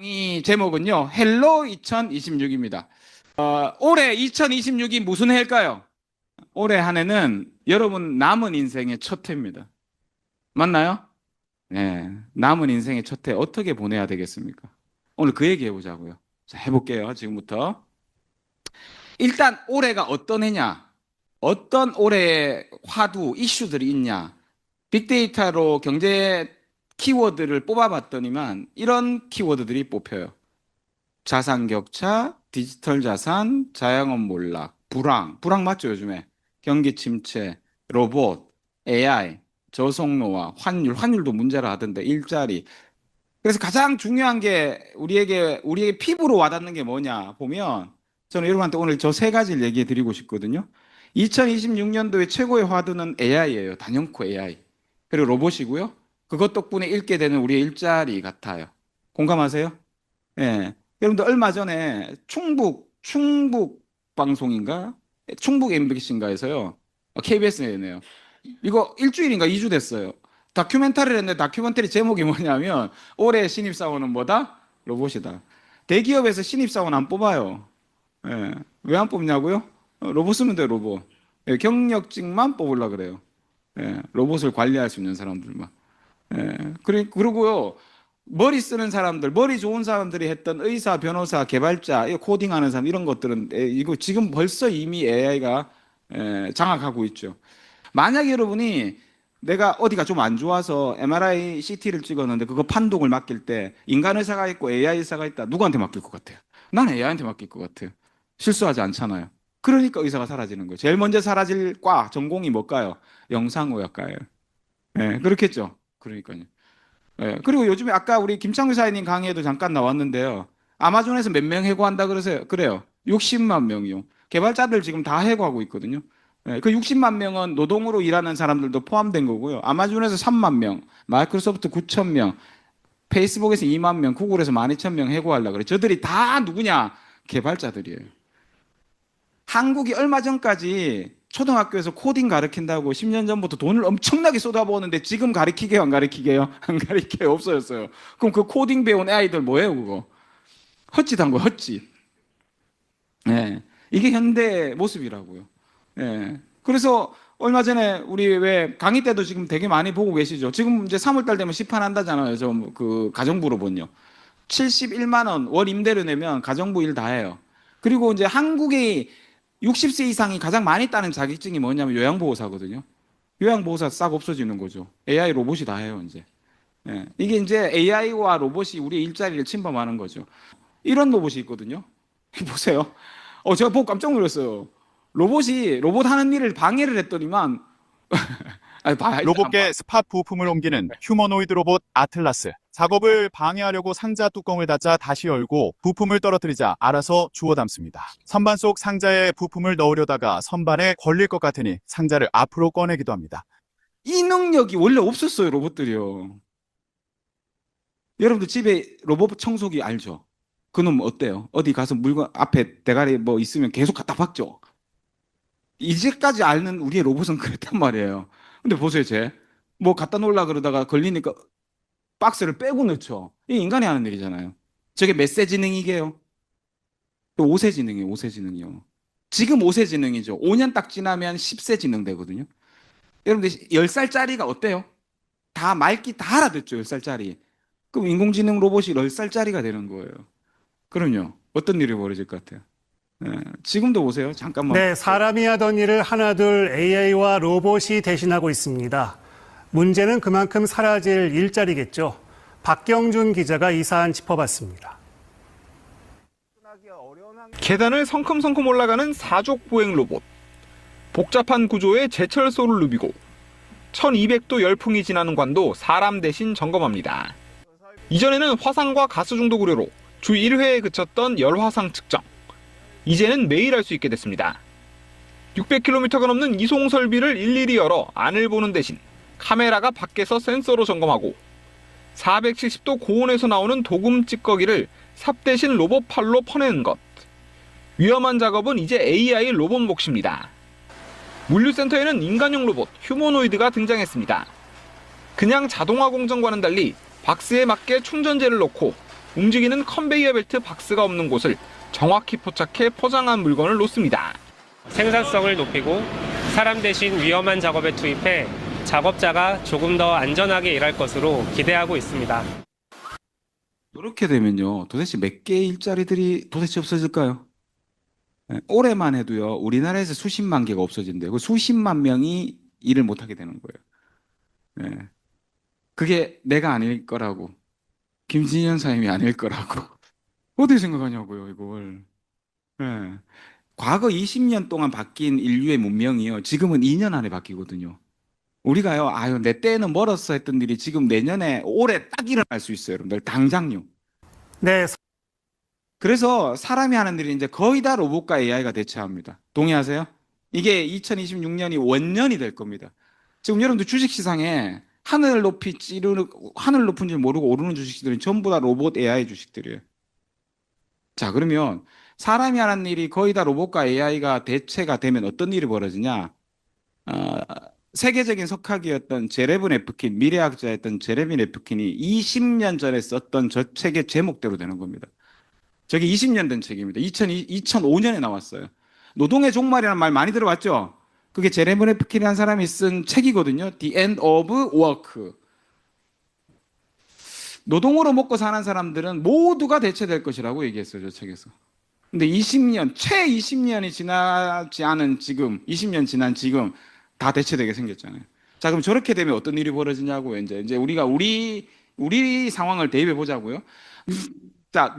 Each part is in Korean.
이 제목은요, 헬로 2026입니다. 올해 2026이 무슨 해일까요? 올해 한 해는 여러분 남은 인생의 첫 해입니다. 맞나요? 네, 남은 인생의 첫 해 어떻게 보내야 되겠습니까? 오늘 그 얘기 해보자고요. 자, 해볼게요, 지금부터. 일단 올해가 어떤 해냐? 어떤 올해의 화두, 이슈들이 있냐? 빅데이터로 경제 키워드를 뽑아봤더니만 이런 키워드들이 뽑혀요. 자산 격차, 디지털 자산, 자영업 몰락, 불황 맞죠, 요즘에? 경기 침체, 로봇, AI, 저속노화, 환율도 문제라 하던데, 일자리. 그래서 가장 중요한 게 우리에게 피부로 와닿는 게 뭐냐 보면 저는 여러분한테 오늘 저 세 가지를 얘기해 드리고 싶거든요. 2026년도의 최고의 화두는 AI예요. 단연코 AI. 그리고 로봇이고요. 그것 덕분에 잃게 되는 우리의 일자리 같아요. 공감하세요? 예. 여러분들 얼마 전에 충북 방송인가? 충북 MBC인가에서요. KBS네요. 이거 일주일인가 2주 됐어요. 다큐멘터리를 했는데 다큐멘터리 제목이 뭐냐면 올해 신입사원은 뭐다? 로봇이다. 대기업에서 신입사원 안 뽑아요. 예. 왜 안 뽑냐고요? 로봇 쓰면 돼요, 로봇. 예, 경력직만 뽑으려 그래요. 예, 로봇을 관리할 수 있는 사람들만. 예, 그리고요, 머리 쓰는 사람들, 머리 좋은 사람들이 했던 의사, 변호사, 개발자, 코딩하는 사람, 이런 것들은, 이거 지금 벌써 이미 AI가 장악하고 있죠. 만약 여러분이 내가 어디가 좀 안 좋아서 MRI, CT를 찍었는데 그거 판독을 맡길 때 인간 의사가 있고 AI 의사가 있다. 누구한테 맡길 것 같아요? 난 AI한테 맡길 것 같아요. 실수하지 않잖아요. 그러니까 의사가 사라지는 거예요. 제일 먼저 사라질 과, 전공이 뭘까요? 영상의학과예요. 예, 그렇겠죠. 그러니까요. 예, 그리고 요즘에 아까 우리 김창규 사장님 강의에도 잠깐 나왔는데요. 아마존에서 몇 명 해고한다 그러세요? 그래요. 60만 명이요. 개발자들 지금 다 해고하고 있거든요. 예, 그 60만 명은 노동으로 일하는 사람들도 포함된 거고요. 아마존에서 3만 명, 마이크로소프트 9천 명, 페이스북에서 2만 명, 구글에서 12,000명 해고하려고 그래요. 저들이 다 누구냐? 개발자들이에요. 한국이 얼마 전까지 초등학교에서 코딩 가르친다고 10년 전부터 돈을 엄청나게 쏟아부었는데 지금 가르치게요, 안 가르치게요? 안 가르치게요, 없어졌어요. 그럼 그 코딩 배운 아이들 뭐예요, 그거? 헛짓한 거, 헛짓. 예. 이게 현대 모습이라고요. 예. 그래서 얼마 전에 우리 왜 강의 때도 지금 되게 많이 보고 계시죠? 지금 이제 3월달 되면 시판한다잖아요. 저 그 가정부로본요. 71만 원 월 임대료 내면 가정부 일 다 해요. 그리고 이제 한국의 60세 이상이 가장 많이 따는 자격증이 뭐냐면 요양보호사거든요. 요양보호사 싹 없어지는 거죠. AI 로봇이 다 해요, 이제. 예. 이게 이제 AI와 로봇이 우리의 일자리를 침범하는 거죠. 이런 로봇이 있거든요. 보세요. 제가 보고 깜짝 놀랐어요. 로봇 하는 일을 방해를 했더니만, 아니, 로봇계 스팟 부품을 옮기는 휴머노이드 로봇 아틀라스. 작업을 방해하려고 상자 뚜껑을 닫자 다시 열고 부품을 떨어뜨리자 알아서 주워 담습니다. 선반 속 상자에 부품을 넣으려다가 선반에 걸릴 것 같으니 상자를 앞으로 꺼내기도 합니다. 이 능력이 원래 없었어요, 로봇들이요. 여러분들 집에 로봇 청소기 알죠? 그놈 어때요? 어디 가서 물건 앞에 대가리 뭐 있으면 계속 갖다 박죠? 이제까지 아는 우리의 로봇은 그랬단 말이에요. 근데 보세요, 쟤. 뭐 갖다 놓으려 그러다가 걸리니까 박스를 빼고 넣죠. 이게 인간이 하는 일이잖아요. 저게 몇 세 지능이게요? 5세 지능이에요, 5세 지능이요. 지금 5세 지능이죠. 5년 딱 지나면 10세 지능 되거든요. 여러분들 10살짜리가 어때요? 다 말귀 다 알아듣죠, 10살짜리. 그럼 인공지능 로봇이 10살짜리가 되는 거예요. 그럼요. 어떤 일이 벌어질 것 같아요? 지금도 보세요. 잠깐만. 네, 사람이 하던 일을 하나둘 AI와 로봇이 대신하고 있습니다. 문제는 그만큼 사라질 일자리겠죠. 박경준 기자가 이 사안 짚어봤습니다. 계단을 성큼성큼 올라가는 사족 보행 로봇. 복잡한 구조의 제철소를 누비고 1200도 열풍이 지나는 관도 사람 대신 점검합니다. 이전에는 화상과 가스 중독 우려로 주 1회에 그쳤던 열화상 측정. 이제는 매일 할 수 있게 됐습니다. 600km가 넘는 이송 설비를 일일이 열어 안을 보는 대신 카메라가 밖에서 센서로 점검하고 470도 고온에서 나오는 도금 찌꺼기를 삽 대신 로봇 팔로 퍼내는 것. 위험한 작업은 이제 AI 로봇 몫입니다. 물류센터에는 인간용 로봇 휴머노이드가 등장했습니다. 그냥 자동화 공정과는 달리 박스에 맞게 충전재를 넣고 움직이는 컨베이어 벨트 박스가 없는 곳을 정확히 포착해 포장한 물건을 놓습니다. 생산성을 높이고 사람 대신 위험한 작업에 투입해 작업자가 조금 더 안전하게 일할 것으로 기대하고 있습니다. 이렇게 되면요, 도대체 몇 개의 일자리들이 도대체 없어질까요? 예, 올해만 해도요, 우리나라에서 수십만 개가 없어진대요. 그 수십만 명이 일을 못하게 되는 거예요. 예. 그게 내가 아닐 거라고, 김진현 사님이 아닐 거라고. 어떻게 생각하냐고요, 이걸. 예. 과거 20년 동안 바뀐 인류의 문명이요, 지금은 2년 안에 바뀌거든요. 우리가요, 아유, 내 때는 멀었어 했던 일이 지금 내년에, 올해 딱 일어날 수 있어요, 여러분들. 당장요. 네, 그래서 사람이 하는 일이 이제 거의 다 로봇과 AI가 대체합니다. 동의하세요? 이게 2026년이 원년이 될 겁니다. 지금 여러분들 주식시장에 하늘 높이 찌르는, 하늘 높은 줄 모르고 오르는 주식들은 전부 다 로봇 AI 주식들이에요. 자, 그러면 사람이 하는 일이 거의 다 로봇과 AI가 대체가 되면 어떤 일이 벌어지냐? 세계적인 석학이었던 제레븐 에프킨, 미래학자였던 제레븐 에프킨이 20년 전에 썼던 저 책의 제목대로 되는 겁니다. 저게 20년 된 책입니다. 2005년에 나왔어요. 노동의 종말이라는 말 많이 들어봤죠? 그게 제레븐 에프킨이라는 사람이 쓴 책이거든요. The End of Work. 노동으로 먹고 사는 사람들은 모두가 대체될 것이라고 얘기했어요, 저 책에서. 근데 20년, 최 20년이 지나지 않은 지금, 20년 지난 지금 다 대체되게 생겼잖아요. 자, 그럼 저렇게 되면 어떤 일이 벌어지냐고요. 이제 우리가 우리 상황을 대입해 보자고요. 자,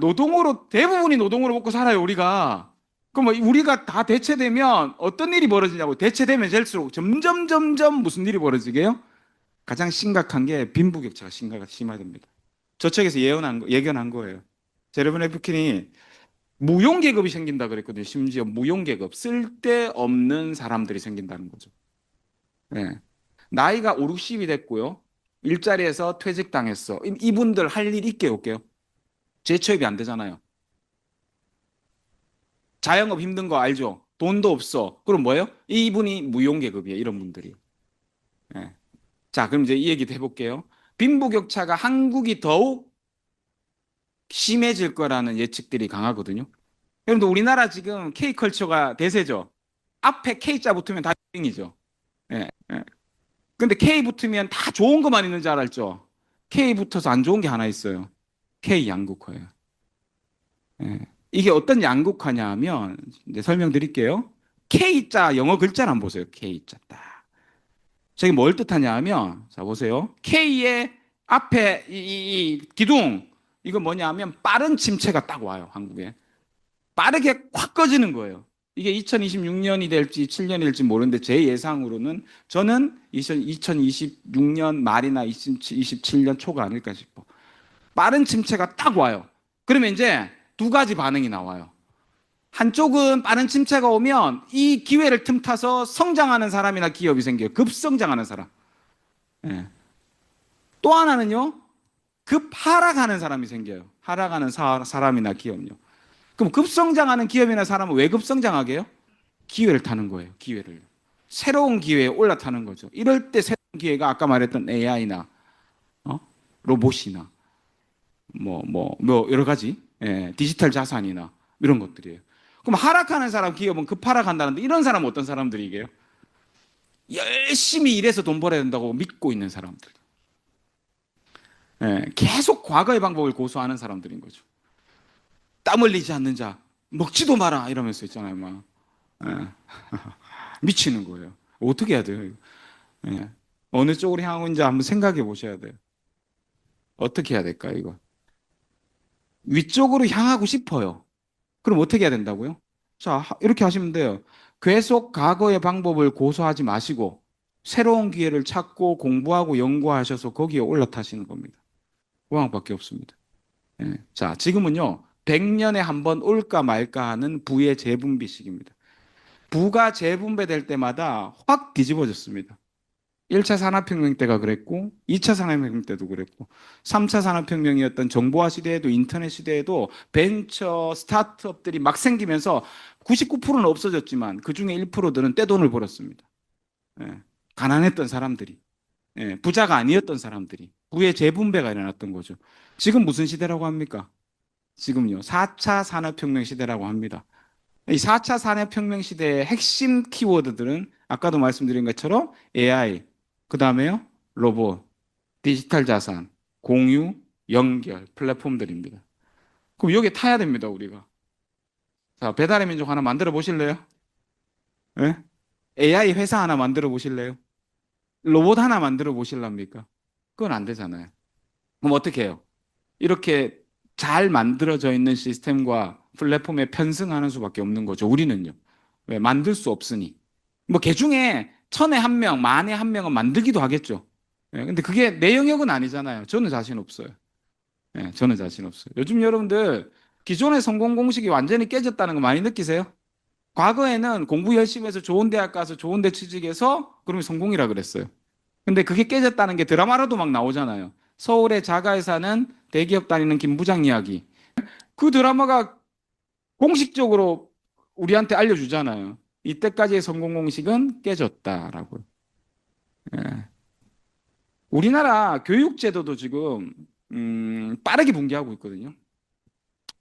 대부분이 노동으로 먹고 살아요, 우리가. 그럼 우리가 다 대체되면 어떤 일이 벌어지냐고. 대체되면 될수록 점점 무슨 일이 벌어지게요? 가장 심각한 게 빈부격차가 심화됩니다. 저 책에서 예견한 거예요. 제레븐 에프킨이 무용계급이 생긴다 그랬거든요. 심지어 무용계급, 쓸데없는 사람들이 생긴다는 거죠. 네. 나이가 5, 60이 됐고요. 일자리에서 퇴직당했어. 이분들 할 일 있게 올게요. 재취업이 안 되잖아요. 자영업 힘든 거 알죠? 돈도 없어. 그럼 뭐예요? 이분이 무용계급이에요. 이런 분들이. 네. 자, 그럼 이제 이 얘기도 해볼게요. 빈부격차가 한국이 더욱 심해질 거라는 예측들이 강하거든요. 여러분들 우리나라 지금 K컬처가 대세죠. 앞에 K자 붙으면 다 X이죠. 예, 예. 근데 K 붙으면 다 좋은 것만 있는 줄 알았죠. K 붙어서 안 좋은 게 하나 있어요. K 양극화예요. 예. 이게 어떤 양극화냐 하면 이제 설명드릴게요. K자 영어 글자를 한번 보세요. K자 딱. 저게 뭘 뜻하냐 하면 자 보세요. K의 앞에 이 기둥 이거 뭐냐 하면 빠른 침체가 딱 와요. 한국에. 빠르게 확 꺼지는 거예요. 이게 2026년이 될지 7년이 될지 모르는데 제 예상으로는 저는 2026년 말이나 2027년 초가 아닐까 싶어. 빠른 침체가 딱 와요. 그러면 이제 두 가지 반응이 나와요. 한쪽은 빠른 침체가 오면 이 기회를 틈타서 성장하는 사람이나 기업이 생겨요. 급성장하는 사람. 예. 또 하나는요. 급 하락하는 사람이 생겨요. 하락하는 사람이나 기업요. 그럼 급성장하는 기업이나 사람은 왜 급성장하게 해요? 기회를 타는 거예요. 기회를. 새로운 기회에 올라타는 거죠. 이럴 때 새로운 기회가 아까 말했던 AI나 로봇이나 뭐 여러 가지 디지털 자산이나 이런 것들이에요. 그럼 하락하는 사람 기업은 급하락한다는데 이런 사람은 어떤 사람들이게요? 열심히 일해서 돈 벌어야 된다고 믿고 있는 사람들. 계속 과거의 방법을 고수하는 사람들인 거죠. 땀 흘리지 않는 자 먹지도 마라 이러면서 있잖아요. 막 미치는 거예요. 어떻게 해야 돼요? 어느 쪽으로 향하고 있는지 한번 생각해 보셔야 돼요. 어떻게 해야 될까요? 이거 위쪽으로 향하고 싶어요. 그럼 어떻게 해야 된다고요? 자, 이렇게 하시면 돼요. 계속 과거의 방법을 고수하지 마시고 새로운 기회를 찾고 공부하고 연구하셔서 거기에 올라타시는 겁니다. 그 방법밖에 없습니다. 자, 지금은요. 100년에 한 번 올까 말까 하는 부의 재분배 시기입니다. 부가 재분배될 때마다 확 뒤집어졌습니다. 1차 산업혁명 때가 그랬고 2차 산업혁명 때도 그랬고 3차 산업혁명이었던 정보화 시대에도 인터넷 시대에도 벤처 스타트업들이 막 생기면서 99%는 없어졌지만 그중에 1%들은 떼돈을 벌었습니다. 가난했던 사람들이 부자가 아니었던 사람들이 부의 재분배가 일어났던 거죠. 지금 무슨 시대라고 합니까? 지금요. 4차 산업혁명 시대라고 합니다. 이 4차 산업혁명 시대의 핵심 키워드들은 아까도 말씀드린 것처럼 AI, 그 다음에요, 로봇, 디지털 자산, 공유, 연결, 플랫폼들입니다. 그럼 여기에 타야 됩니다, 우리가. 자, 배달의 민족 하나 만들어 보실래요? 예? AI 회사 하나 만들어 보실래요? 로봇 하나 만들어 보실랍니까? 그건 안 되잖아요. 그럼 어떻게 해요? 이렇게 잘 만들어져 있는 시스템과 플랫폼에 편승하는 수밖에 없는 거죠. 우리는요. 왜? 만들 수 없으니. 뭐 개중에 1000에 1명, 만에 1명은 만들기도 하겠죠. 예, 근데 그게 내 영역은 아니잖아요. 저는 자신 없어요. 예, 저는 자신 없어요. 요즘 여러분들 기존의 성공 공식이 완전히 깨졌다는 거 많이 느끼세요? 과거에는 공부 열심히 해서 좋은 대학 가서 좋은 데 취직해서 그러면 성공이라 그랬어요. 근데 그게 깨졌다는 게 드라마로도 막 나오잖아요. 서울의 자가에 사는 대기업 다니는 김 부장 이야기. 그 드라마가 공식적으로 우리한테 알려주잖아요. 이때까지의 성공 공식은 깨졌다라고. 예. 우리나라 교육 제도도 지금 빠르게 붕괴하고 있거든요.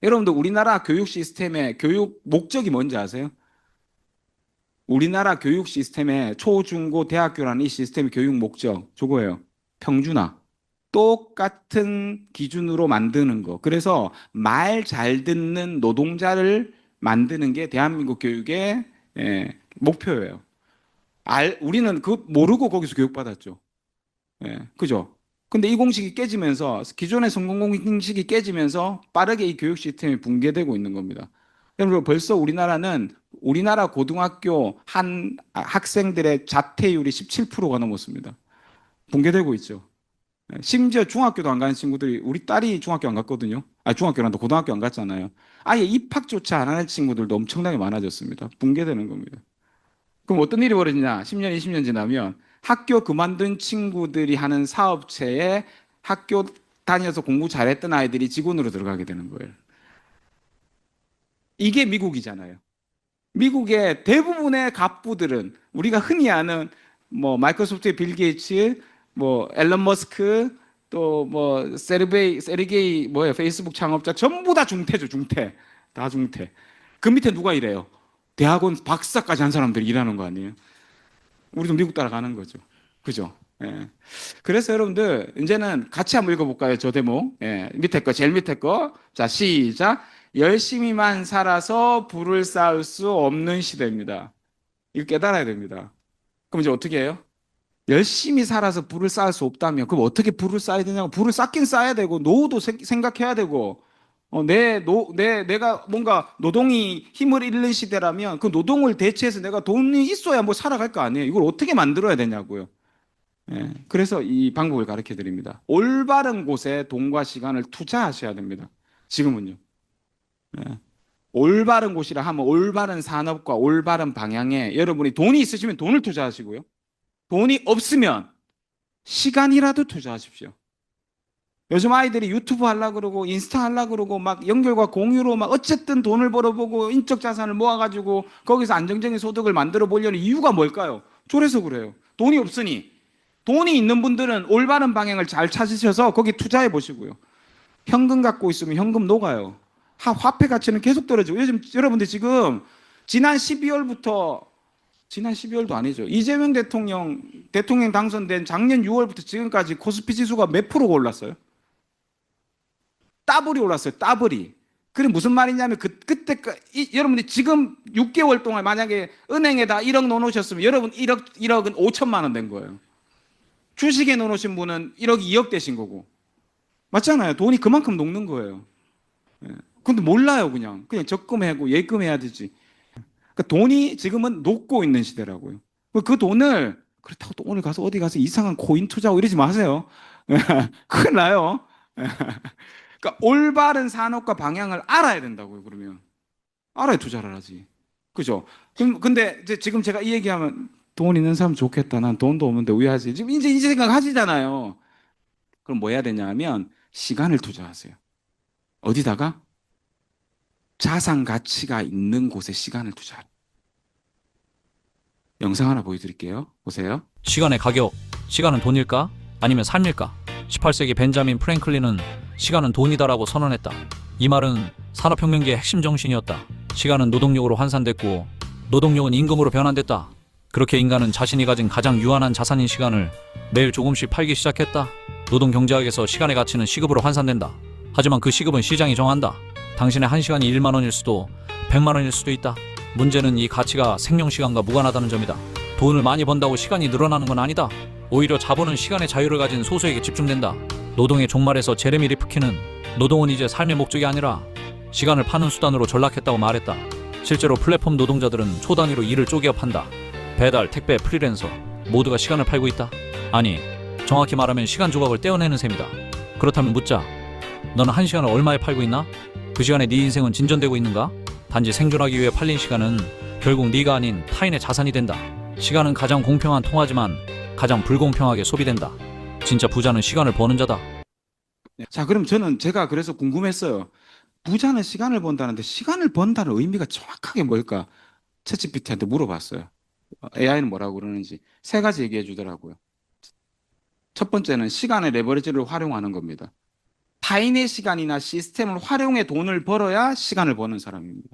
여러분들 우리나라 교육 시스템의 교육 목적이 뭔지 아세요? 우리나라 교육 시스템의 초, 중, 고, 대학교라는 이 시스템의 교육 목적 저거예요. 평준화. 똑같은 기준으로 만드는 거. 그래서 말 잘 듣는 노동자를 만드는 게 대한민국 교육의 목표예요. 우리는 그 모르고 거기서 교육받았죠. 그죠? 근데 이 공식이 깨지면서 기존의 성공 공식이 깨지면서 빠르게 이 교육 시스템이 붕괴되고 있는 겁니다. 여러분 벌써 우리나라 고등학교 한 학생들의 자퇴율이 17%가 넘었습니다. 붕괴되고 있죠. 심지어 중학교도 안 가는 친구들이 우리 딸이 중학교 안 갔거든요. 중학교란다 고등학교 안 갔잖아요. 아예 입학조차 안 하는 친구들도 엄청나게 많아졌습니다. 붕괴되는 겁니다. 그럼 어떤 일이 벌어지냐? 10년, 20년 지나면 학교 그만둔 친구들이 하는 사업체에 학교 다녀서 공부 잘했던 아이들이 직원으로 들어가게 되는 거예요. 이게 미국이잖아요. 미국의 대부분의 갑부들은 우리가 흔히 아는 뭐 마이크로소프트의 빌 게이츠, 뭐 앨런 머스크, 또 뭐 세르게이 페이스북 창업자 전부 다 중퇴죠, 중퇴. 다 중퇴. 그 밑에 누가 일해요? 대학원 박사까지 한 사람들이 일하는 거 아니에요? 우리도 미국 따라가는 거죠. 그죠? 예. 그래서 여러분들 이제는 같이 한번 읽어볼까요? 저 대목. 밑에 거, 제일 밑에 거. 자, 시작. 열심히만 살아서 부를 쌓을 수 없는 시대입니다. 이거 깨달아야 됩니다. 그럼 이제 어떻게 해요? 열심히 살아서 부를 쌓을 수 없다면 그럼 어떻게 부를 쌓아야 되냐고. 부를 쌓긴 쌓아야 되고 노후도 생각해야 되고 내가 뭔가 노동이 힘을 잃는 시대라면 그 노동을 대체해서 내가 돈이 있어야 뭐 살아갈 거 아니에요. 이걸 어떻게 만들어야 되냐고요. 그래서 이 방법을 가르쳐 드립니다. 올바른 곳에 돈과 시간을 투자하셔야 됩니다. 지금은요. 올바른 곳이라 하면 올바른 산업과 올바른 방향에 여러분이 돈이 있으시면 돈을 투자하시고요. 돈이 없으면 시간이라도 투자하십시오. 요즘 아이들이 유튜브 하려고 그러고 인스타 하려고 그러고 막 연결과 공유로 막 어쨌든 돈을 벌어보고 인적 자산을 모아가지고 거기서 안정적인 소득을 만들어 보려는 이유가 뭘까요? 졸해서 그래요. 돈이 없으니. 돈이 있는 분들은 올바른 방향을 잘 찾으셔서 거기 투자해 보시고요. 현금 갖고 있으면 현금 녹아요. 화폐 가치는 계속 떨어지고 요즘 여러분들 지금 지난 12월도 아니죠. 이재명 대통령 당선된 작년 6월부터 지금까지 코스피 지수가 몇 프로가 올랐어요? 따블이 올랐어요. 따블이. 그게 무슨 말이냐면 그때 여러분들이 지금 6개월 동안 만약에 은행에다 1억 넣어놓으셨으면 여러분 1억은 5천만 원 된 거예요. 주식에 넣어놓으신 분은 1억 2억 되신 거고. 맞잖아요. 돈이 그만큼 녹는 거예요. 근데 몰라요. 그냥 적금하고 예금해야 되지. 그러니까 돈이 지금은 녹고 있는 시대라고요. 그 돈을 그렇다고 또 오늘 가서 어디 가서 이상한 코인 투자하고 이러지 마세요. 큰일 나요. 그러니까 올바른 산업과 방향을 알아야 된다고요. 그러면 알아야 투자를 하지. 그죠? 근데 이제 지금 제가 이 얘기하면 돈 있는 사람 좋겠다. 난 돈도 없는데 왜 하지? 지금 이제 생각 하시잖아요. 그럼 뭐 해야 되냐 하면 시간을 투자하세요. 어디다가? 자산 가치가 있는 곳에 시간을 투자하라. 영상 하나 보여드릴게요. 보세요. 시간의 가격, 시간은 돈일까? 아니면 삶일까? 18세기 벤자민 프랭클린은 시간은 돈이다라고 선언했다. 이 말은 산업혁명기의 핵심 정신이었다. 시간은 노동력으로 환산됐고 노동력은 임금으로 변환됐다. 그렇게 인간은 자신이 가진 가장 유한한 자산인 시간을 매일 조금씩 팔기 시작했다. 노동 경제학에서 시간의 가치는 시급으로 환산된다. 하지만 그 시급은 시장이 정한다. 당신의 1시간이 1만 원일 수도 100만 원일 수도 있다. 문제는 이 가치가 생명시간과 무관하다는 점이다. 돈을 많이 번다고 시간이 늘어나는 건 아니다. 오히려 자본은 시간의 자유를 가진 소수에게 집중된다. 노동의 종말에서 제레미 리프킨은 노동은 이제 삶의 목적이 아니라 시간을 파는 수단으로 전락했다고 말했다. 실제로 플랫폼 노동자들은 초 단위로 일을 쪼개어 판다. 배달, 택배, 프리랜서 모두가 시간을 팔고 있다. 아니, 정확히 말하면 시간 조각을 떼어내는 셈이다. 그렇다면 묻자. 너는 1시간을 얼마에 팔고 있나? 그 시간에 네 인생은 진전되고 있는가? 단지 생존하기 위해 팔린 시간은 결국 네가 아닌 타인의 자산이 된다. 시간은 가장 공평한 통화지만 가장 불공평하게 소비된다. 진짜 부자는 시간을 버는 자다. 자, 그럼 제가 그래서 궁금했어요. 부자는 시간을 번다는데 시간을 번다는 의미가 정확하게 뭘까? 챗GPT한테 물어봤어요. AI는 뭐라고 그러는지 3가지 얘기해 주더라고요. 첫 번째는 시간의 레버리지를 활용하는 겁니다. 타인의 시간이나 시스템을 활용해 돈을 벌어야 시간을 버는 사람입니다.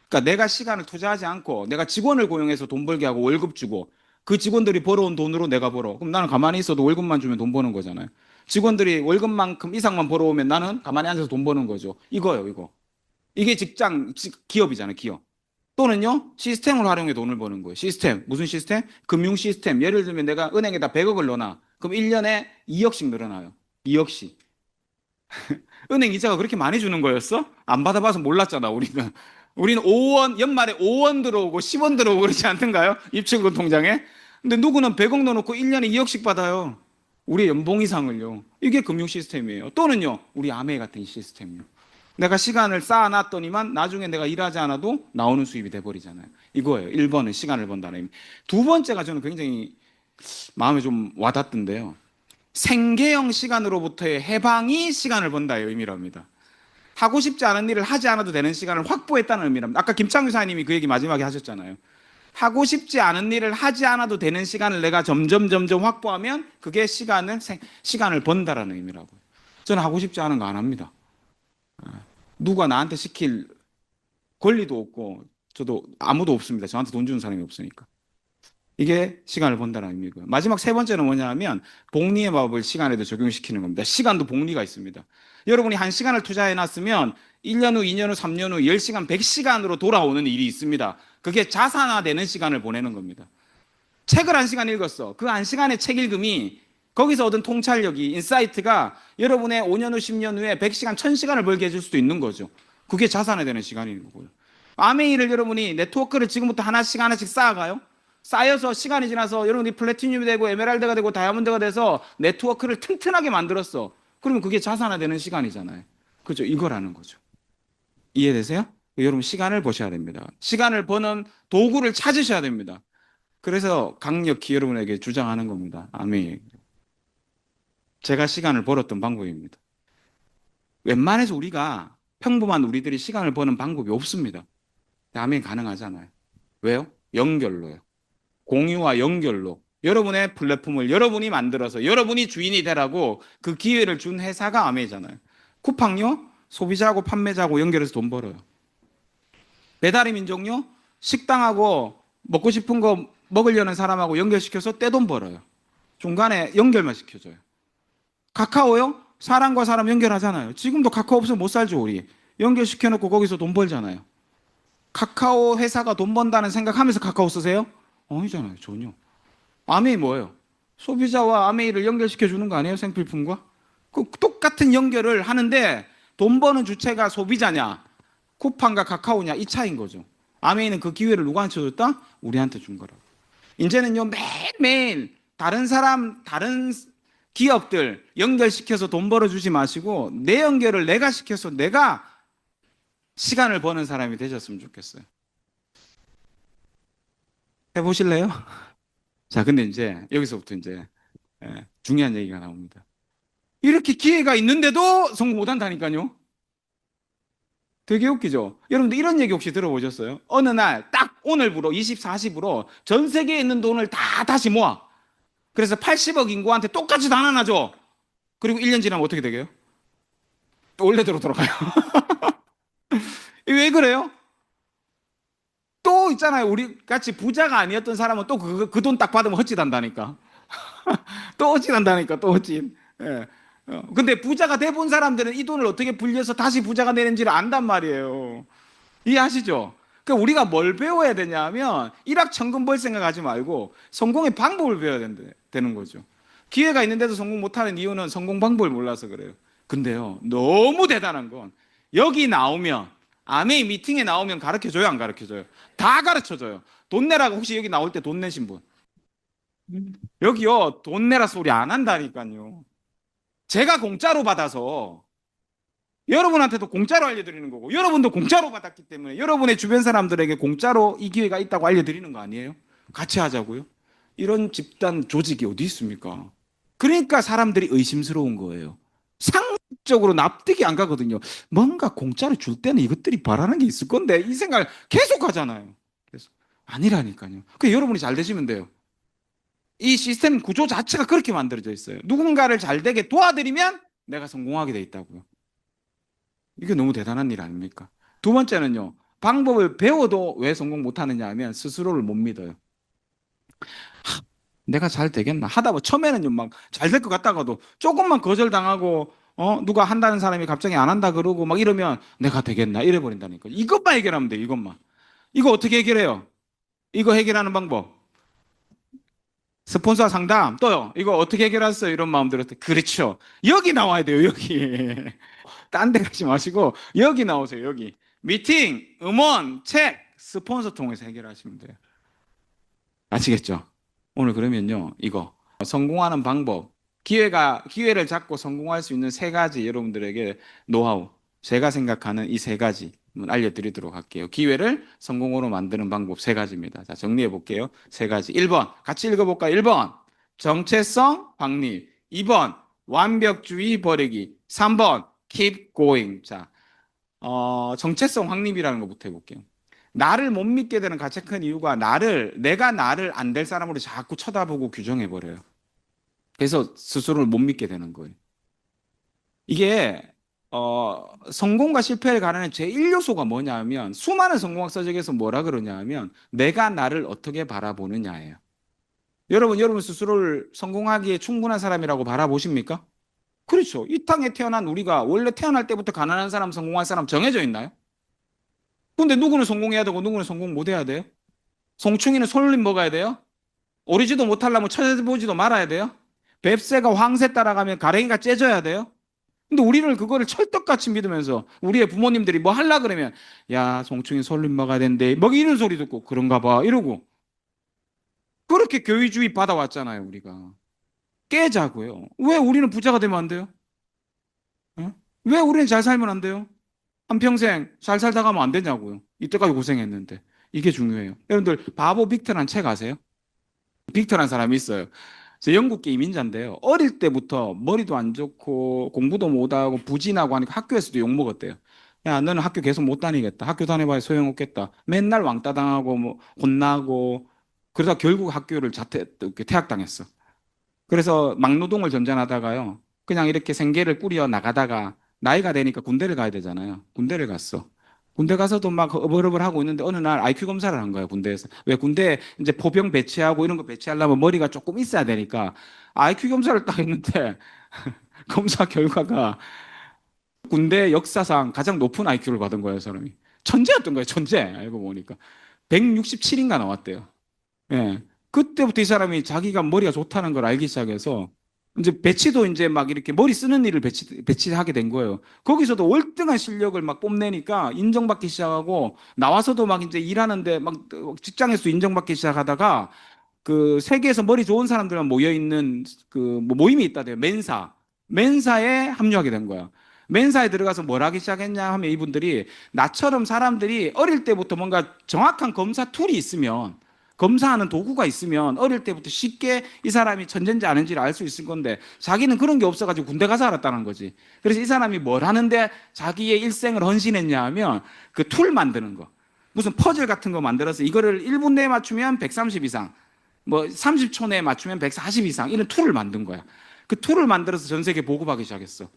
그러니까 내가 시간을 투자하지 않고 내가 직원을 고용해서 돈 벌게 하고 월급 주고 그 직원들이 벌어온 돈으로 내가 벌어. 그럼 나는 가만히 있어도 월급만 주면 돈 버는 거잖아요. 직원들이 월급만큼 이상만 벌어오면 나는 가만히 앉아서 돈 버는 거죠. 이거요, 이거. 이게 기업이잖아요, 기업. 또는요, 시스템을 활용해 돈을 버는 거예요. 시스템. 무슨 시스템? 금융 시스템. 예를 들면 내가 은행에다 100억을 넣어놔. 그럼 1년에 2억씩 늘어나요. 2억씩. 은행 이자가 그렇게 많이 주는 거였어? 안 받아봐서 몰랐잖아, 우리는. 우리는 5원, 연말에 5원 들어오고 10원 들어오고 그러지 않던가요? 입출금 통장에. 근데 누구는 100억 넣어놓고 1년에 2억씩 받아요. 우리 연봉 이상을요. 이게 금융 시스템이에요. 또는요, 우리 아메 같은 시스템이요. 내가 시간을 쌓아놨더니만 나중에 내가 일하지 않아도 나오는 수입이 돼버리잖아요. 이거예요. 1번은 시간을 번다는 의미. 두 번째가 저는 굉장히 마음에 좀 와닿던데요. 생계형 시간으로부터의 해방이 시간을 번다의 의미랍니다. 하고 싶지 않은 일을 하지 않아도 되는 시간을 확보했다는 의미랍니다. 아까 김창규 사님이 그 얘기 마지막에 하셨잖아요. 하고 싶지 않은 일을 하지 않아도 되는 시간을 내가 점점 확보하면 그게 시간을 번다라는 의미라고요. 저는 하고 싶지 않은 거 안 합니다. 누가 나한테 시킬 권리도 없고 저도 아무도 없습니다. 저한테 돈 주는 사람이 없으니까. 이게 시간을 번다는 의미고요. 마지막 3번째는 뭐냐면 복리의 마법을 시간에도 적용시키는 겁니다. 시간도 복리가 있습니다. 여러분이 1시간을 투자해놨으면 1년 후, 2년 후, 3년 후 10시간, 100시간으로 돌아오는 일이 있습니다. 그게 자산화되는 시간을 보내는 겁니다. 책을 1시간 읽었어. 그 1시간의 책 읽음이 거기서 얻은 통찰력이, 인사이트가 여러분의 5년 후, 10년 후에 100시간, 1000시간을 벌게 해줄 수도 있는 거죠. 그게 자산화되는 시간인 거고요. 아메이를 여러분이 네트워크를 지금부터 하나씩 쌓아가요. 쌓여서 시간이 지나서 여러분이 플래티늄이 되고 에메랄드가 되고 다이아몬드가 돼서 네트워크를 튼튼하게 만들었어. 그러면 그게 자산화되는 시간이잖아요. 그죠? 이거라는 거죠. 이해되세요? 여러분 시간을 보셔야 됩니다. 시간을 버는 도구를 찾으셔야 됩니다. 그래서 강력히 여러분에게 주장하는 겁니다. 아멘. 제가 시간을 벌었던 방법입니다. 웬만해서 우리가 평범한 우리들이 시간을 버는 방법이 없습니다. 아멘 가능하잖아요. 왜요? 연결로요. 공유와 연결로 여러분의 플랫폼을 여러분이 만들어서 여러분이 주인이 되라고 그 기회를 준 회사가 아메이잖아요. 쿠팡요, 소비자하고 판매자하고 연결해서 돈 벌어요. 배달의 민족요, 식당하고 먹고 싶은 거 먹으려는 사람하고 연결시켜서 떼돈 벌어요. 중간에 연결만 시켜줘요. 카카오요, 사람과 사람 연결하잖아요. 지금도 카카오 없으면 못 살죠, 우리. 연결시켜놓고 거기서 돈 벌잖아요. 카카오 회사가 돈 번다는 생각하면서 카카오 쓰세요? 아니잖아요, 전혀. 아메이 뭐예요? 소비자와 아메이를 연결시켜 주는 거 아니에요, 생필품과? 그 똑같은 연결을 하는데 돈 버는 주체가 소비자냐, 쿠팡과 카카오냐, 이 차이인 거죠. 아메이는 그 기회를 누구한테 줬다? 우리한테 준 거라고. 이제는요, 매일매일 다른 사람, 다른 기업들 연결시켜서 돈 벌어주지 마시고 내 연결을 내가 시켜서 내가 시간을 버는 사람이 되셨으면 좋겠어요. 해보실래요? 자, 근데 이제 여기서부터 이제 중요한 얘기가 나옵니다. 이렇게 기회가 있는데도 성공 못한다니까요. 되게 웃기죠? 여러분들 이런 얘기 혹시 들어보셨어요? 어느 날 딱 오늘부로 24시부로 전 세계에 있는 돈을 다 다시 모아. 그래서 80억 인구한테 똑같이 다 나눠줘. 그리고 1년 지나면 어떻게 되게요? 또 원래대로 돌아가요. 왜 그래요? 또 있잖아요. 우리 같이 부자가 아니었던 사람은 또 그 돈 딱 받으면 헛짓한다니까. 또 헛짓한다니까, 또 헛짓. 예. 근데 부자가 돼본 사람들은 이 돈을 어떻게 불려서 다시 부자가 되는지를 안단 말이에요. 이해하시죠? 그러니까 우리가 뭘 배워야 되냐면 일확천금 벌 생각하지 말고 성공의 방법을 배워야 되는 거죠. 기회가 있는데도 성공 못하는 이유는 성공 방법을 몰라서 그래요. 근데요, 너무 대단한 건 여기 나오면 아메이 미팅에 나오면 가르쳐줘요, 안 가르쳐줘요? 다 가르쳐줘요. 돈 내라고 혹시 여기 나올 때 돈 내신 분? 여기요, 돈 내라 소리 안 한다니까요. 제가 공짜로 받아서 여러분한테도 공짜로 알려드리는 거고 여러분도 공짜로 받았기 때문에 여러분의 주변 사람들에게 공짜로 이 기회가 있다고 알려드리는 거 아니에요? 같이 하자고요? 이런 집단 조직이 어디 있습니까? 그러니까 사람들이 의심스러운 거예요. 상식적으로 납득이 안 가거든요. 뭔가 공짜로 줄 때는 이것들이 바라는 게 있을 건데 이 생각을 계속 하잖아요. 그래서 아니라니까요. 그 여러분이 잘 되시면 돼요. 이 시스템 구조 자체가 그렇게 만들어져 있어요. 누군가를 잘 되게 도와드리면 내가 성공하게 돼 있다고요. 이게 너무 대단한 일 아닙니까? 두 번째는요. 방법을 배워도 왜 성공 못하느냐 하면 스스로를 못 믿어요. 내가 잘 되겠나? 하다 보면 처음에는요 막 잘 될 것 같다가도 조금만 거절당하고 누가 한다는 사람이 갑자기 안 한다 그러고 막 이러면 내가 되겠나? 이래 버린다니까. 이것만 해결하면 돼. 이것만. 이거 어떻게 해결해요? 이거 해결하는 방법. 스폰서 상담 또요. 이거 어떻게 해결했어요? 이런 마음 들었을 때 그렇죠. 여기 나와야 돼요. 여기. 딴 데 가지 마시고 여기 나오세요. 여기. 미팅, 음원, 책, 스폰서 통해서 해결하시면 돼요. 아시겠죠? 오늘 그러면요. 이거 성공하는 방법. 기회를 잡고 성공할 수 있는 세 가지 여러분들에게 노하우. 제가 생각하는 이 세 가지 알려드리도록 할게요. 기회를 성공으로 만드는 방법 세 가지입니다. 자, 정리해 볼게요. 세 가지. 1번, 같이 읽어볼까요? 1번, 정체성 확립. 2번, 완벽주의 버리기. 3번, keep going. 자, 정체성 확립이라는 것부터 해볼게요. 나를 못 믿게 되는 가장 큰 이유가 내가 나를 안 될 사람으로 자꾸 쳐다보고 규정해 버려요. 그래서 스스로를 못 믿게 되는 거예요. 이게 성공과 실패를 가르는 제1요소가 뭐냐면 수많은 성공학서적에서 뭐라 그러냐 하면 내가 나를 어떻게 바라보느냐예요. 여러분 스스로를 성공하기에 충분한 사람이라고 바라보십니까? 그렇죠. 이 땅에 태어난 우리가 원래 태어날 때부터 가난한 사람, 성공할 사람 정해져 있나요? 근데 누구는 성공해야 되고 누구는 성공 못 해야 돼요? 송충이는 솔림 먹어야 돼요? 오르지도 못하려면 쳐다보지도 말아야 돼요? 뱁새가 황새 따라가면 가랭이가 째져야 돼요? 근데 우리를 그거를 철떡같이 믿으면서 우리의 부모님들이 뭐 하려 그러면 야 송충이 솔림 먹어야 되는데 뭐 이런 소리 듣고 그런가 봐 이러고 그렇게 교의주의 받아왔잖아요 우리가. 깨자고요. 왜 우리는 부자가 되면 안 돼요? 왜 우리는 잘 살면 안 돼요? 한평생 잘 살다 가면 안 되냐고요. 이때까지 고생했는데. 이게 중요해요. 여러분들 바보 빅터란 책 아세요? 빅터란 사람이 있어요. 영국계 이민자인데요. 어릴 때부터 머리도 안 좋고 공부도 못하고 부진하고 하니까 학교에서도 욕먹었대요. 야 너는 학교 계속 못 다니겠다. 학교 다녀봐야 소용없겠다. 맨날 왕따 당하고 뭐 혼나고 그러다 결국 학교를 퇴학당했어. 그래서 막노동을 전전하다가요. 그냥 이렇게 생계를 꾸려 나가다가 나이가 되니까 군대를 가야 되잖아요. 군대를 갔어. 군대 가서도 막 어벌어벌 하고 있는데 어느 날 IQ 검사를 한 거예요, 군대에서. 왜 군대에 이제 포병 배치하고 이런 거 배치하려면 머리가 조금 있어야 되니까 IQ 검사를 딱 했는데 검사 결과가 군대 역사상 가장 높은 IQ를 받은 거예요, 사람이. 천재였던 거예요, 천재. 알고 보니까. 167인가 나왔대요. 예. 그때부터 이 사람이 자기가 머리가 좋다는 걸 알기 시작해서 이제 배치도 이제 막 이렇게 머리 쓰는 일을 배치하게 된 거예요. 거기서도 월등한 실력을 막 뽐내니까 인정받기 시작하고 나와서도 막 이제 일하는데 막 직장에서 인정받기 시작하다가 그 세계에서 머리 좋은 사람들만 모여 있는 그 뭐 모임이 있다대요. 멘사에 합류하게 된 거야. 멘사에 들어가서 뭘 하기 시작했냐 하면 이분들이 나처럼 사람들이 어릴 때부터 뭔가 정확한 검사 툴이 있으면 검사하는 도구가 있으면 어릴 때부터 쉽게 이 사람이 천재인지 아닌지를 알 수 있을 건데 자기는 그런 게 없어가지고 군대 가서 알았다는 거지. 그래서 이 사람이 뭘 하는데 자기의 일생을 헌신했냐 하면 그 툴 만드는 거. 무슨 퍼즐 같은 거 만들어서 이거를 1분 내에 맞추면 130 이상, 뭐 30초 내에 맞추면 140 이상 이런 툴을 만든 거야. 그 툴을 만들어서 전 세계에 보급하기 시작했어.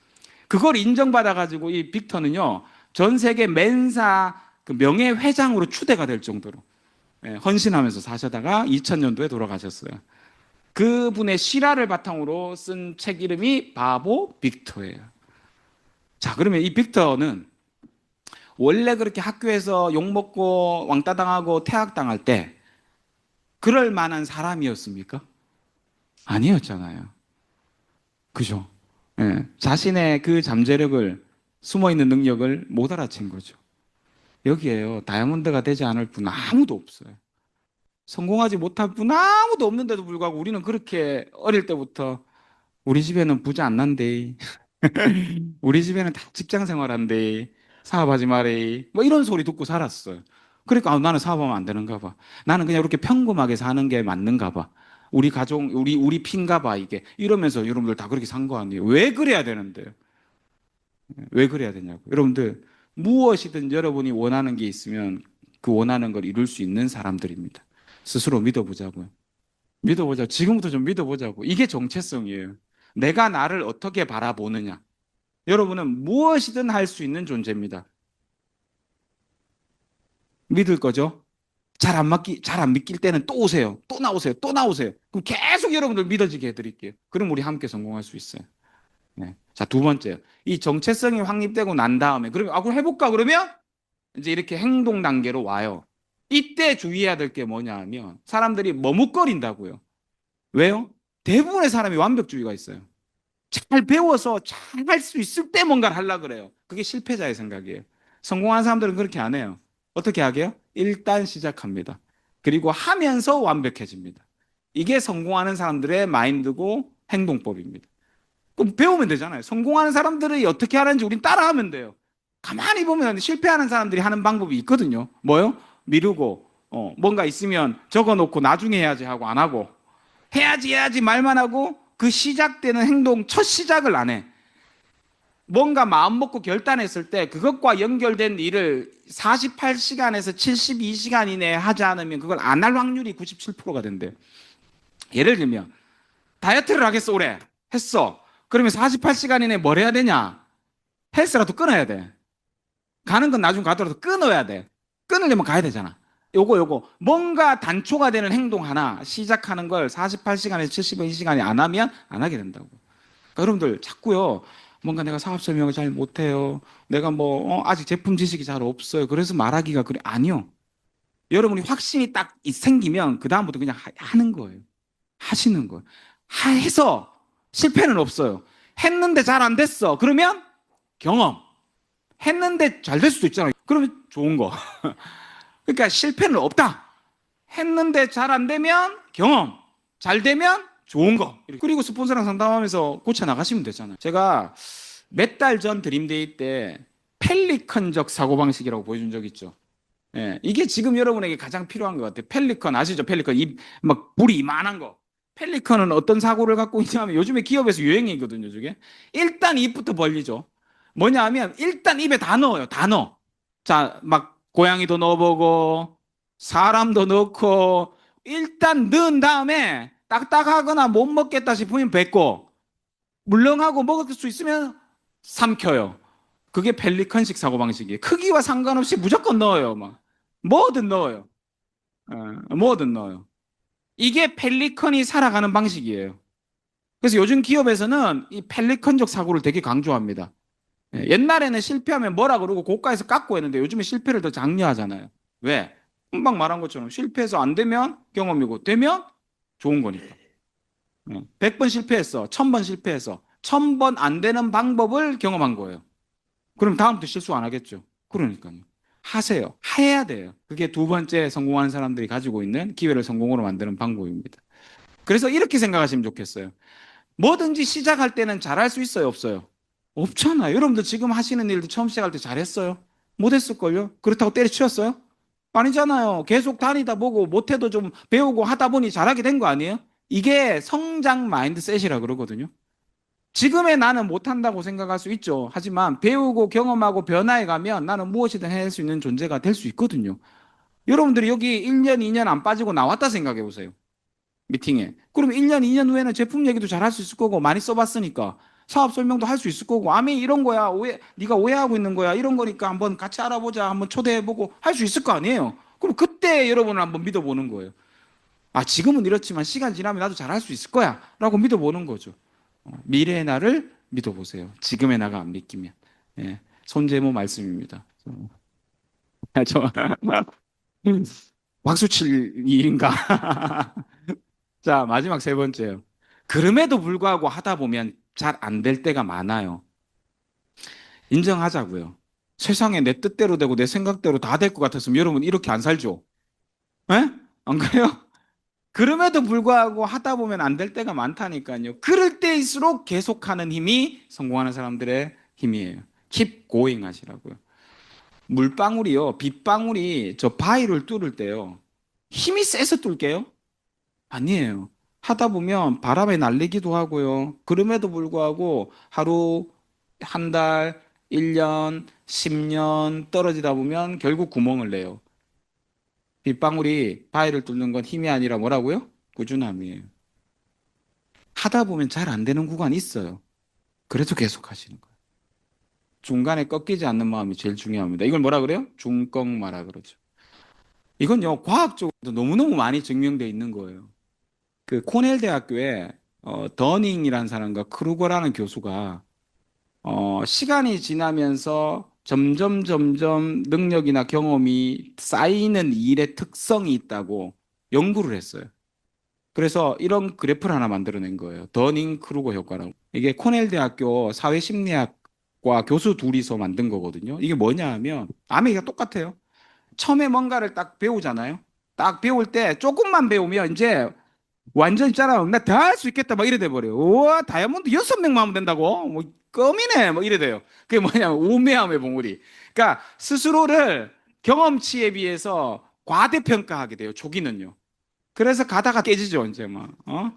그걸 인정받아가지고 이 빅터는요, 전 세계 맨사 그 명예회장으로 추대가 될 정도로 헌신하면서 사셔다가 2000년도에 돌아가셨어요. 그분의 실화를 바탕으로 쓴 책 이름이 바보 빅터예요. 자, 그러면 이 빅터는 원래 그렇게 학교에서 욕먹고 왕따 당하고 퇴학당할 때 그럴 만한 사람이었습니까? 아니었잖아요. 그죠? 자신의 그 잠재력을, 숨어있는 능력을 못 알아챈 거죠. 여기에요, 다이아몬드가 되지 않을 분 아무도 없어요. 성공하지 못할 분 아무도 없는데도 불구하고 우리는 그렇게 어릴 때부터 우리 집에는 부자 안 난대. 우리 집에는 다 직장 생활한대. 사업하지 말래. 뭐 이런 소리 듣고 살았어요. 그러니까 나는 사업하면 안 되는가 봐. 나는 그냥 이렇게 평범하게 사는 게 맞는가 봐. 우리 가족, 우리 핀가 봐, 이게. 이러면서 여러분들 다 그렇게 산 거 아니에요. 왜 그래야 되는데요? 왜 그래야 되냐고. 여러분들, 무엇이든 여러분이 원하는 게 있으면 그 원하는 걸 이룰 수 있는 사람들입니다. 스스로 믿어보자고요. 믿어보자고. 지금부터 좀 믿어보자고. 이게 정체성이에요. 내가 나를 어떻게 바라보느냐. 여러분은 무엇이든 할 수 있는 존재입니다. 믿을 거죠? 잘 안 믿길 때는 또 오세요. 또 나오세요. 또 나오세요. 그럼 계속 여러분들 믿어지게 해드릴게요. 그럼 우리 함께 성공할 수 있어요. 네. 자, 두 번째. 이 정체성이 확립되고 난 다음에, 그러면, 그럼 해볼까? 그러면 이제 이렇게 행동 단계로 와요. 이때 주의해야 될 게 뭐냐 하면 사람들이 머뭇거린다고요. 왜요? 대부분의 사람이 완벽주의가 있어요. 잘 배워서 잘 할 수 있을 때 뭔가를 하려고 그래요. 그게 실패자의 생각이에요. 성공한 사람들은 그렇게 안 해요. 어떻게 하게요? 일단 시작합니다. 그리고 하면서 완벽해집니다. 이게 성공하는 사람들의 마인드고 행동법입니다. 그럼 배우면 되잖아요. 성공하는 사람들이 어떻게 하는지 우린 따라하면 돼요. 가만히 보면 실패하는 사람들이 하는 방법이 있거든요. 뭐요? 미루고 뭔가 있으면 적어놓고 나중에 해야지 하고 안 하고, 해야지 말만 하고 그 시작되는 행동 첫 시작을 안 해. 뭔가 마음 먹고 결단했을 때 그것과 연결된 일을 48시간에서 72시간 이내에 하지 않으면 그걸 안 할 확률이 97%가 된대요. 예를 들면 다이어트를 하겠어, 올해. 했어. 그러면 48시간 이내에 뭘 해야 되냐? 헬스라도 끊어야 돼. 가는 건 나중에 가더라도 끊어야 돼. 끊으려면 가야 되잖아. 요거 뭔가 단초가 되는 행동 하나 시작하는 걸 48시간에서 72시간이 안 하면 안 하게 된다고. 그러니까 여러분들 자꾸요, 뭔가 내가 사업 설명을 잘 못해요, 내가 아직 제품 지식이 잘 없어요, 그래서 말하기가 그래. 아니요. 여러분이 확신이 딱 생기면 그 다음부터 그냥 하는 거예요. 하시는 거예요. 해서 실패는 없어요. 했는데 잘 안 됐어. 그러면 경험. 했는데 잘 될 수도 있잖아요. 그러면 좋은 거. 그러니까 실패는 없다. 했는데 잘 안 되면 경험, 잘 되면 좋은 거. 그리고 스폰서랑 상담하면서 고쳐 나가시면 되잖아요. 제가 몇 달 전 드림데이 때 펠리컨적 사고방식이라고 보여준 적 있죠. 이게 지금 여러분에게 가장 필요한 것 같아요. 펠리컨 아시죠? 펠리컨, 막 불이 이만한 거. 펠리컨은 어떤 사고를 갖고 있냐면 요즘에 기업에서 유행이거든요. 저게 일단 입부터 벌리죠. 뭐냐 하면 일단 입에 다 넣어요. 다 넣어. 자, 막 고양이도 넣어보고 사람도 넣고 일단 넣은 다음에 딱딱하거나 못 먹겠다 싶으면 뱉고 물렁하고 먹을 수 있으면 삼켜요. 그게 펠리컨식 사고방식이에요. 크기와 상관없이 무조건 넣어요. 뭐든 넣어요. 뭐든 넣어요. 이게 펠리컨이 살아가는 방식이에요. 그래서 요즘 기업에서는 이 펠리컨적 사고를 되게 강조합니다. 옛날에는 실패하면 뭐라 그러고 고가에서 깎고 했는데 요즘에 실패를 더 장려하잖아요. 왜? 금방 말한 것처럼 실패해서 안 되면 경험이고 되면 좋은 거니까. 100번 실패했어. 1000번 실패했어. 1000번 안 되는 방법을 경험한 거예요. 그럼 다음부터 실수 안 하겠죠. 그러니까요. 하세요. 해야 돼요. 그게 두 번째 성공하는 사람들이 가지고 있는 기회를 성공으로 만드는 방법입니다. 그래서 이렇게 생각하시면 좋겠어요. 뭐든지 시작할 때는 잘할 수 있어요, 없어요? 없잖아요. 여러분들 지금 하시는 일도 처음 시작할 때 잘했어요? 못했을걸요? 그렇다고 때려치웠어요? 아니잖아요. 계속 다니다 보고 못해도 좀 배우고 하다 보니 잘하게 된 거 아니에요? 이게 성장 마인드셋이라 그러거든요. 지금의 나는 못한다고 생각할 수 있죠. 하지만 배우고 경험하고 변화해 가면 나는 무엇이든 해낼 수 있는 존재가 될 수 있거든요. 여러분들이 여기 1년, 2년 안 빠지고 나왔다 생각해 보세요. 미팅에. 그럼 1년, 2년 후에는 제품 얘기도 잘 할 수 있을 거고 많이 써봤으니까 사업 설명도 할 수 있을 거고, 아미 이런 거야, 네가 오해하고 있는 거야, 이런 거니까 한번 같이 알아보자, 한번 초대해보고 할 수 있을 거 아니에요. 그럼 그때 여러분을 한번 믿어보는 거예요. 아, 지금은 이렇지만 시간 지나면 나도 잘할 수 있을 거야 라고 믿어보는 거죠. 미래의 나를 믿어보세요. 지금의 나가 안 믿기면. 예, 손재모 말씀입니다. 저 박수 칠 일인가? 자, 마지막 세 번째요. 그럼에도 불구하고 하다 보면 잘 안 될 때가 많아요. 인정하자고요. 세상에 내 뜻대로 되고 내 생각대로 다 될 것 같았으면 여러분 이렇게 안 살죠? 예? 안 그래요? 그럼에도 불구하고 하다 보면 안 될 때가 많다니까요. 그럴 때일수록 계속하는 힘이 성공하는 사람들의 힘이에요. Keep going 하시라고요. 물방울이요, 빗방울이 저 바위를 뚫을 때요, 힘이 세서 뚫게요? 아니에요. 하다 보면 바람에 날리기도 하고요. 그럼에도 불구하고 하루, 한 달, 1년, 10년 떨어지다 보면 결국 구멍을 내요. 빗방울이 바위를 뚫는 건 힘이 아니라 뭐라고요? 꾸준함이에요. 하다 보면 잘 안 되는 구간이 있어요. 그래서 계속 하시는 거예요. 중간에 꺾이지 않는 마음이 제일 중요합니다. 이걸 뭐라 그래요? 중꺾마라 그러죠. 이건요, 과학적으로도 너무너무 많이 증명되어 있는 거예요. 그 코넬 대학교에 더닝이라는 사람과 크루거라는 교수가 시간이 지나면서 점점 능력이나 경험이 쌓이는 일의 특성이 있다고 연구를 했어요. 그래서 이런 그래프를 하나 만들어낸 거예요. 더닝 크루거 효과라고. 이게 코넬 대학교 사회심리학과 교수 둘이서 만든 거거든요. 이게 뭐냐 하면 아메리카 똑같아요. 처음에 뭔가를 딱 배우잖아요. 딱 배울 때 조금만 배우면 이제 완전 있잖아. 나 다 할 수 있겠다. 막 이래 돼버려요. 우와, 다이아몬드 6명만 하면 된다고? 뭐, 껌이네. 뭐 이래 돼요. 그게 뭐냐면, 우매함의 봉우리. 그러니까, 스스로를 경험치에 비해서 과대평가하게 돼요. 초기는요. 그래서 가다가 깨지죠, 이제 막. 아,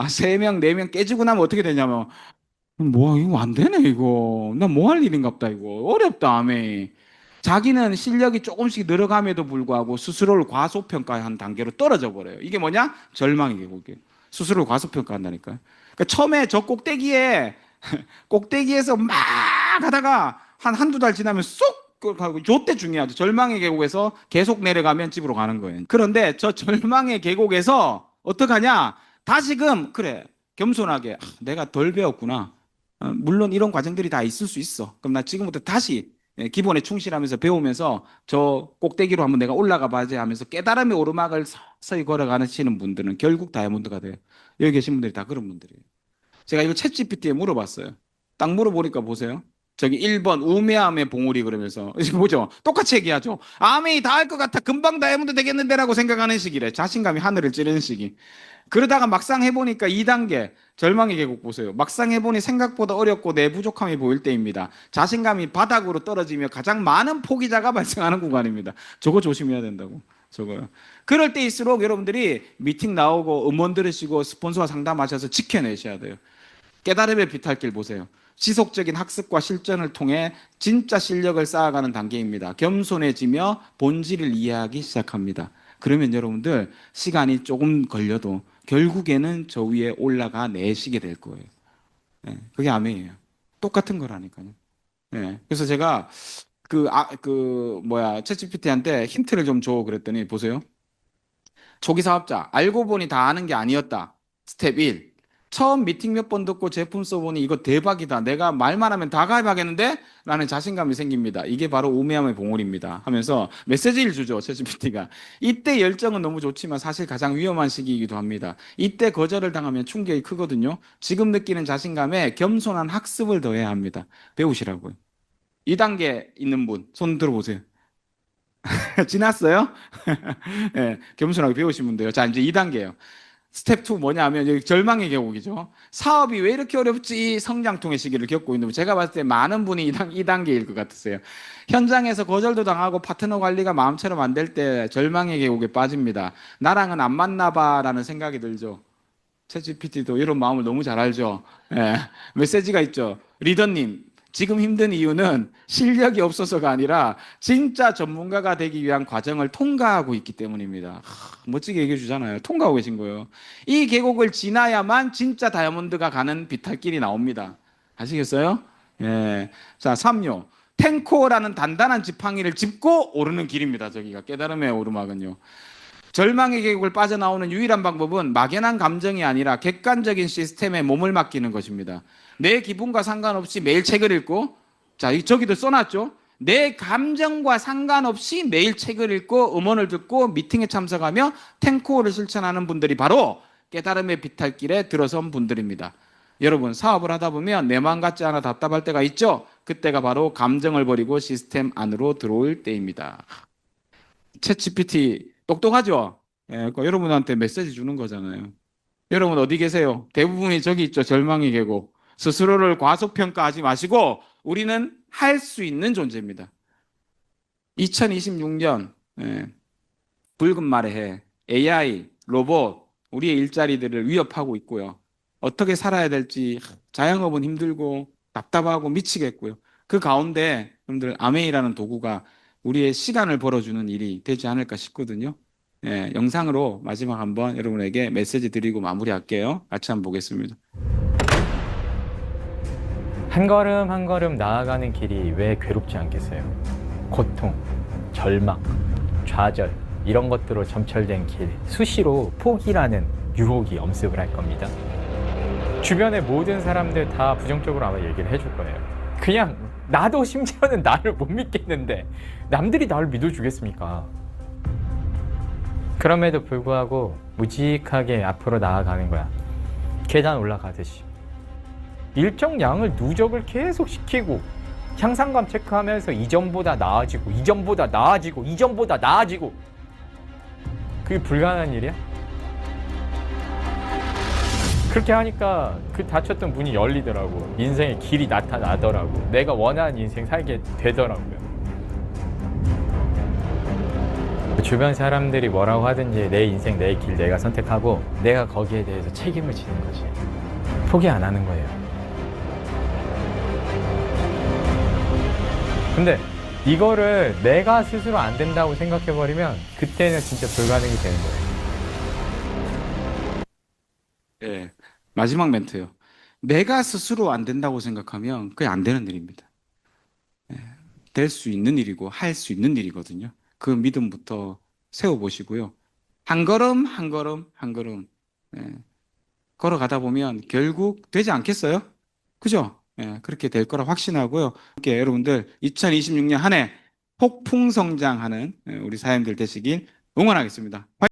3명, 4명 깨지고 나면 어떻게 되냐면, 뭐, 이거 안 되네, 이거. 나 뭐 할 일인갑다, 이거. 어렵다, 아메. 자기는 실력이 조금씩 늘어감에도 불구하고 스스로를 과소평가한 단계로 떨어져 버려요. 이게 뭐냐? 절망의 계곡이에요. 스스로를 과소평가한다니까요. 그러니까 처음에 저 꼭대기에서 막 하다가 한두 달 지나면 쏙 하고, 요때 중요하죠. 절망의 계곡에서 계속 내려가면 집으로 가는 거예요. 그런데 저 절망의 계곡에서 어떡하냐? 다시금, 그래, 겸손하게, 내가 덜 배웠구나. 물론 이런 과정들이 다 있을 수 있어. 그럼 나 지금부터 다시 기본에 충실하면서 배우면서 저 꼭대기로 한번 내가 올라가 봐야지 하면서 깨달음의 오르막을 서서히 걸어가시는 분들은 결국 다이아몬드가 돼요. 여기 계신 분들이 다 그런 분들이에요. 제가 이거 챗GPT에 물어봤어요. 딱 물어보니까 보세요. 저기 1번 우매함의 봉우리 그러면서 이거 뭐죠? 똑같이 얘기하죠. 아메이 다 할 것 같아. 금방 다이아몬드 되겠는데라고 생각하는 시기래. 자신감이 하늘을 찌르는 시기. 그러다가 막상 해보니까 2단계 절망의 계곡 보세요. 막상 해보니 생각보다 어렵고 내 부족함이 보일 때입니다. 자신감이 바닥으로 떨어지며 가장 많은 포기자가 발생하는 구간입니다. 저거 조심해야 된다고. 저거요. 그럴 때일수록 여러분들이 미팅 나오고 음원 들으시고 스폰서와 상담하셔서 지켜내셔야 돼요. 깨달음의 비탈길 보세요. 지속적인 학습과 실전을 통해 진짜 실력을 쌓아가는 단계입니다. 겸손해지며 본질을 이해하기 시작합니다. 그러면 여러분들 시간이 조금 걸려도 결국에는 저 위에 올라가 내시게 될 거예요. 네, 그게 아멘이에요. 똑같은 거라니까요. 네, 그래서 제가 챗GPT한테 힌트를 좀 줘 그랬더니 보세요. 초기 사업자 알고 보니 다 아는 게 아니었다. 스텝 1. 처음 미팅 몇 번 듣고 제품 써보니 이거 대박이다. 내가 말만 하면 다 가입하겠는데? 라는 자신감이 생깁니다. 이게 바로 우매함의 봉우리입니다. 하면서 메시지를 주죠. 챗GPT가. 이때 열정은 너무 좋지만 사실 가장 위험한 시기이기도 합니다. 이때 거절을 당하면 충격이 크거든요. 지금 느끼는 자신감에 겸손한 학습을 더해야 합니다. 배우시라고요. 2단계 있는 분, 손 들어보세요. 지났어요? 네, 겸손하게 배우시면 돼요. 자, 이제 2단계예요. 스텝 2 뭐냐 하면 여기 절망의 계곡이죠. 사업이 왜 이렇게 어렵지? 성장통의 시기를 겪고 있는 분. 제가 봤을 때 많은 분이 2단계일 것 같았어요. 현장에서 거절도 당하고 파트너 관리가 마음처럼 안 될 때 절망의 계곡에 빠집니다. 나랑은 안 맞나 봐라는 생각이 들죠. 챗GPT도 이런 마음을 너무 잘 알죠. 예, 메시지가 있죠. 리더님, 지금 힘든 이유는 실력이 없어서가 아니라 진짜 전문가가 되기 위한 과정을 통과하고 있기 때문입니다. 멋지게 얘기해 주잖아요. 통과하고 계신 거예요. 이 계곡을 지나야만 진짜 다이아몬드가 가는 비탈길이 나옵니다. 아시겠어요? 예. 자, 3요. 탱코라는 단단한 지팡이를 짚고 오르는 길입니다. 저기가 깨달음의 오르막은요. 절망의 계곡을 빠져나오는 유일한 방법은 막연한 감정이 아니라 객관적인 시스템에 몸을 맡기는 것입니다. 내 기분과 상관없이 매일 책을 읽고, 자, 저기도 써놨죠? 내 감정과 상관없이 매일 책을 읽고 음원을 듣고 미팅에 참석하며 탱코를 실천하는 분들이 바로 깨달음의 비탈길에 들어선 분들입니다. 여러분, 사업을 하다 보면 내 마음 같지 않아 답답할 때가 있죠? 그때가 바로 감정을 버리고 시스템 안으로 들어올 때입니다. 챗GPT 똑똑하죠? 예, 그러니까 여러분한테 메시지 주는 거잖아요. 여러분 어디 계세요? 대부분이 저기 있죠. 절망의 계곡. 스스로를 과소평가하지 마시고 우리는 할 수 있는 존재입니다. 2026년 붉은 말의 해, AI, 로봇, 우리의 일자리들을 위협하고 있고요. 어떻게 살아야 될지 자영업은 힘들고 답답하고 미치겠고요. 그 가운데 여러분들 아메이라는 도구가 우리의 시간을 벌어주는 일이 되지 않을까 싶거든요. 예, 영상으로 마지막 한번 여러분에게 메시지 드리고 마무리할게요. 같이 한번 보겠습니다. 한 걸음 한 걸음 나아가는 길이 왜 괴롭지 않겠어요? 고통, 절망, 좌절 이런 것들로 점철된 길 수시로 포기라는 유혹이 엄습을 할 겁니다. 주변의 모든 사람들 다 부정적으로 아마 얘기를 해줄 거예요. 그냥 나도 심지어는 나를 못 믿겠는데 남들이 나를 믿어주겠습니까? 그럼에도 불구하고 무직하게 앞으로 나아가는 거야. 계단 올라가듯이. 일정 양을 누적을 계속 시키고 향상감 체크하면서 이전보다 나아지고 이전보다 나아지고 이전보다 나아지고 그게 불가능한 일이야? 그렇게 하니까 그 닫혔던 문이 열리더라고. 인생의 길이 나타나더라고. 내가 원하는 인생 살게 되더라고요. 주변 사람들이 뭐라고 하든지 내 인생, 내 길 내가 선택하고 내가 거기에 대해서 책임을 지는 거지. 포기 안 하는 거예요. 근데 이거를 내가 스스로 안 된다고 생각해버리면 그때는 진짜 불가능이 되는 거예요. 예, 마지막 멘트요. 내가 스스로 안 된다고 생각하면 그게 안 되는 일입니다. 예, 될 수 있는 일이고 할 수 있는 일이거든요. 그 믿음부터 세워보시고요. 한 걸음 한 걸음 한 걸음 걸어가다 보면 결국 되지 않겠어요? 그죠? 예, 그렇게 될 거라 확신하고요. 함께 여러분들 2026년 한 해 폭풍 성장하는 우리 사람들 되시길 응원하겠습니다.